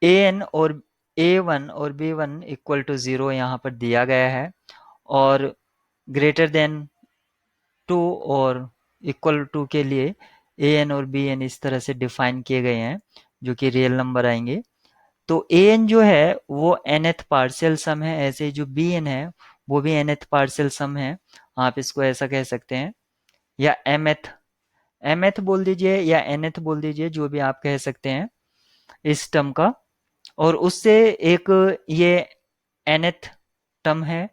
ए n और A1 और B1 equal to 0 यहाँ पर दिया गया है, और ग्रेटर देन 2 और इक्वल टू के लिए ए एन और बी एन इस तरह से डिफाइन किए गए हैं, जो कि रियल नंबर आएंगे। तो ए एन जो है वो nth पार्शियल सम है, ऐसे ही जो बी एन है वो भी nth पार्शियल सम है। आप इसको ऐसा कह सकते हैं, या mth बोल दीजिए या nth बोल दीजिए, जो भी आप कह सकते हैं इस टर्म का। और उससे एक ये nth टर्म है,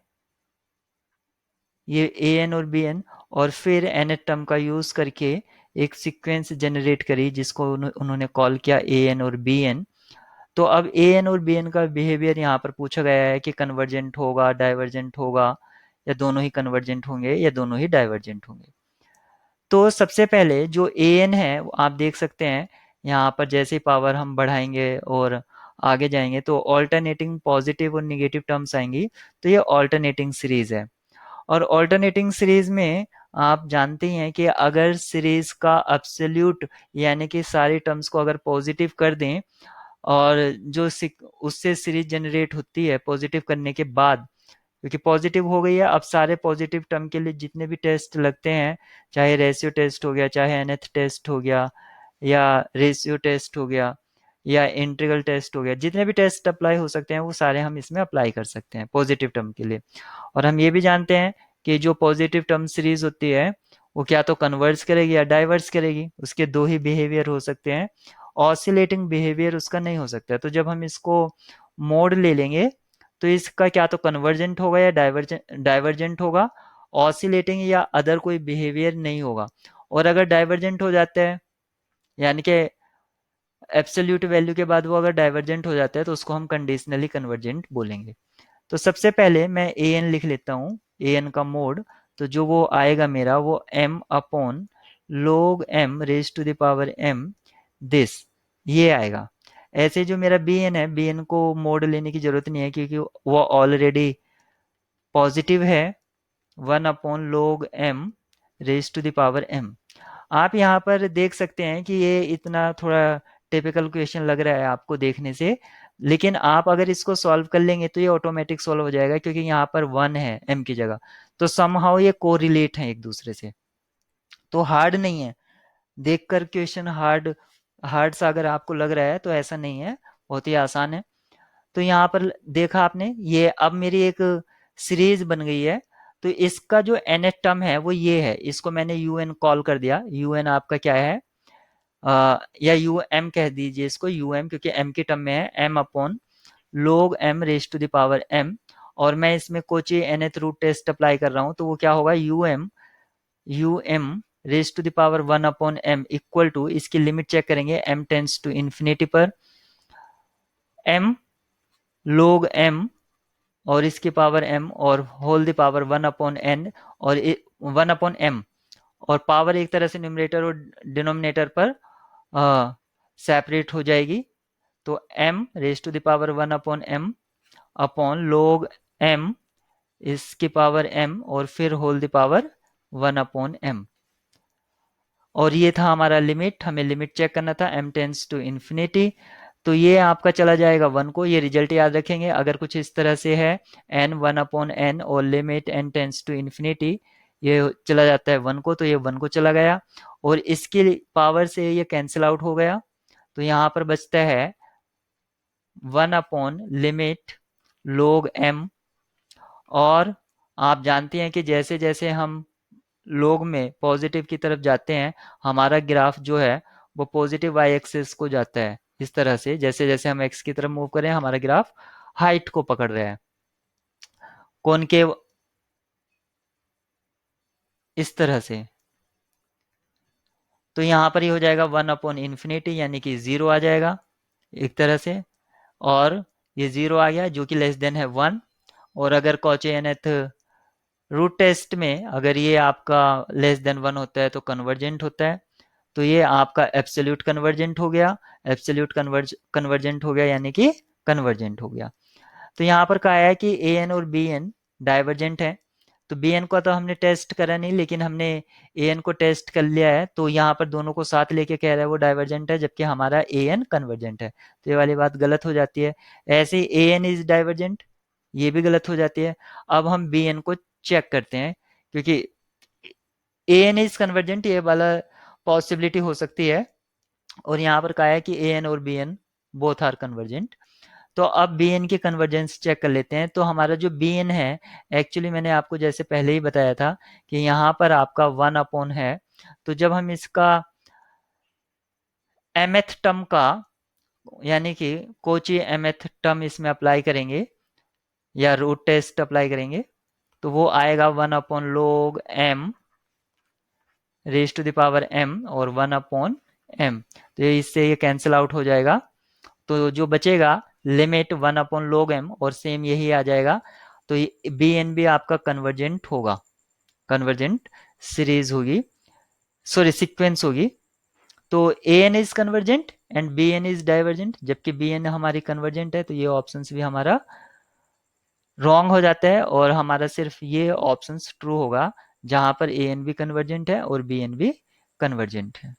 ये ए एन और बी एन, और फिर nth टर्म का यूज करके एक सीक्वेंस जनरेट करी जिसको उन्होंने कॉल किया ए एन और बी एन। तो अब ए एन और बी एन का बिहेवियर यहाँ पर पूछा गया है कि कन्वर्जेंट होगा, डाइवर्जेंट होगा, या दोनों ही कन्वर्जेंट होंगे या दोनों ही डाइवर्जेंट होंगे। तो सबसे पहले जो ए एन है वो आप देख सकते हैं, यहाँ पर जैसे ही पावर हम बढ़ाएंगे और आगे जाएंगे तो ऑल्टरनेटिंग पॉजिटिव और निगेटिव टर्म्स आएंगी। तो ये ऑल्टरनेटिंग सीरीज है, और ऑल्टरनेटिंग सीरीज में आप जानते ही हैं कि अगर सीरीज का एब्सोल्यूट यानी कि सारी टर्म्स को अगर पॉजिटिव कर दें, और जो उससे सीरीज जनरेट होती है पॉजिटिव करने के बाद, क्योंकि पॉजिटिव हो गई है, अब सारे पॉजिटिव टर्म के लिए जितने भी टेस्ट लगते हैं, चाहे रेशियो टेस्ट हो गया, चाहे एनथ टेस्ट हो गया, या रेशियो टेस्ट हो गया, या इंटीग्रल टेस्ट हो गया, जितने भी टेस्ट अप्लाई हो सकते हैं वो सारे हम इसमें अप्लाई कर सकते हैं पॉजिटिव टर्म के लिए। और हम ये भी जानते हैं कि जो पॉजिटिव टर्म सीरीज होती है वो क्या तो कन्वर्ज करेगी या डाइवर्स करेगी, उसके दो ही बिहेवियर हो सकते हैं, ऑसिलेटिंग बिहेवियर उसका नहीं हो सकता। तो जब हम इसको मोड ले लेंगे तो इसका क्या तो कन्वर्जेंट होगा या डाइवर्जेंट होगा, ऑसिलेटिंग या अदर कोई बिहेवियर नहीं होगा। और अगर डाइवर्जेंट हो जाता है, यानी कि एब्सोल्यूट वैल्यू के बाद वो अगर डाइवर्जेंट हो जाता है, तो उसको हम कंडीशनली कन्वर्जेंट बोलेंगे। तो सबसे पहले मैं ए एन लिख लेता हूँ, ए एन का मोड। तो जो वो आएगा मेरा वो m upon log m raise to the power m this, ये आएगा। ऐसे जो मेरा बी एन है, बी एन को मोड लेने की जरूरत नहीं है क्योंकि वो ऑलरेडी पॉजिटिव है, 1/log m raise to the power m। आप यहाँ पर देख सकते हैं कि ये इतना थोड़ा टिपिकल क्वेश्चन लग रहा है आपको देखने से, लेकिन आप अगर इसको सॉल्व कर लेंगे तो ये ऑटोमेटिक सॉल्व हो जाएगा, क्योंकि यहाँ पर 1 है m की जगह। तो समहाउ ये कोरिलेट है एक दूसरे से, तो हार्ड नहीं है। देखकर क्वेश्चन हार्ड हार्ड सा अगर आपको लग रहा है तो ऐसा नहीं है, बहुत ही आसान है। तो यहाँ पर देखा आपने, ये अब मेरी एक सीरीज बन गई है। तो इसका जो nth टर्म है वो ये है, इसको मैंने un कॉल कर दिया। un आपका क्या है, या यू एम कह दीजिए इसको, यू एम, क्योंकि m की टर्म में है, m upon log m raise to the power m। और मैं इसमें Cauchy nth root test apply कर रहा हूँ, तो वो क्या होगा, u m raise to the power 1/m equal to, इसकी लिमिट चेक करेंगे m टेंस टू इन्फिनिटी पर, m log m और इसकी पावर m और होल द पावर 1/n, और 1/m, और पावर एक तरह से न्यूमरेटर और डिनोमिनेटर पर सेपरेट हो जाएगी। तो m raise to the power 1/m upon log m इसकी पावर m और फिर होल द पावर 1/m। और ये था हमारा लिमिट, हमें लिमिट चेक करना था m टेंस टू इन्फिनिटी। तो ये आपका चला जाएगा 1 को, ये रिजल्ट याद रखेंगे। अगर कुछ इस तरह से है n 1/n और limit n tends to infinity, ये चला जाता है 1 को, तो ये 1 को चला गया, और इसकी पावर से ये कैंसिल आउट हो गया। तो यहाँ पर बचता है 1/लिमिट log m। और आप जानते हैं कि जैसे जैसे हम लोग में पॉजिटिव की तरफ जाते हैं, हमारा ग्राफ जो है वो पॉजिटिव वाई एक्सिस को जाता है। इस तरह से जैसे जैसे हम एक्स की तरफ मूव करें, हमारा ग्राफ हाइट को पकड़ रहा है, कॉनकेव, इस तरह से। तो यहाँ पर ये हो जाएगा 1/इन्फिनिटी, यानी कि 0 आ जाएगा एक तरह से। और ये 0 आ गया जो कि लेस देन है 1। और अगर कॉचे nth रूट टेस्ट में अगर ये आपका लेस देन 1 होता है तो कन्वर्जेंट होता है। तो ये आपका एब्सोल्यूट कन्वर्जेंट हो गया, एब्सोल्यूट कन्वर्जेंट हो गया, यानी कि कन्वर्जेंट हो गया। तो यहाँ पर कहा है कि ए एन और बी एन डाइवर्जेंट है। तो बी एन को तो हमने टेस्ट करा नहीं, लेकिन हमने ए एन को टेस्ट कर लिया है, तो यहाँ पर दोनों को साथ लेके कह रहा है वो डाइवर्जेंट है, जबकि हमारा ए एन कन्वर्जेंट है, तो ये वाली बात गलत हो जाती है। ऐसे ही ए एन इज डाइवर्जेंट, ये भी गलत हो जाती है। अब हम बी एन को चेक करते हैं, क्योंकि ए एन इज कन्वर्जेंट ये वाला पॉसिबिलिटी हो सकती है, और यहाँ पर कहा है कि ए एन और b n both are convergent. तो अब बी एन की कन्वर्जेंस चेक कर लेते हैं। तो हमारा जो बी एन है, एक्चुअली मैंने आपको जैसे पहले ही बताया था कि यहाँ पर आपका 1 अपॉन है, तो जब हम इसका mth टर्म का, यानी कि कोची mth टर्म इसमें अप्लाई करेंगे या रूट टेस्ट अप्लाई करेंगे, तो वो आएगा 1/log m raise to the power m और 1/m। तो इससे ये कैंसिल आउट हो जाएगा, तो जो बचेगा लिमिट 1/log m, और सेम यही आ जाएगा। तो बी एन भी आपका कन्वर्जेंट होगा, कन्वर्जेंट सीरीज होगी, सॉरी सीक्वेंस होगी। तो A N is convergent and B N is divergent, जबकि बी एन हमारी कन्वर्जेंट है, तो ये ऑप्शन भी हमारा रॉन्ग हो जाता है, और हमारा सिर्फ ये ऑप्शन ट्रू होगा जहां पर ए एन भी कन्वर्जेंट है और बी एन भी कन्वर्जेंट है।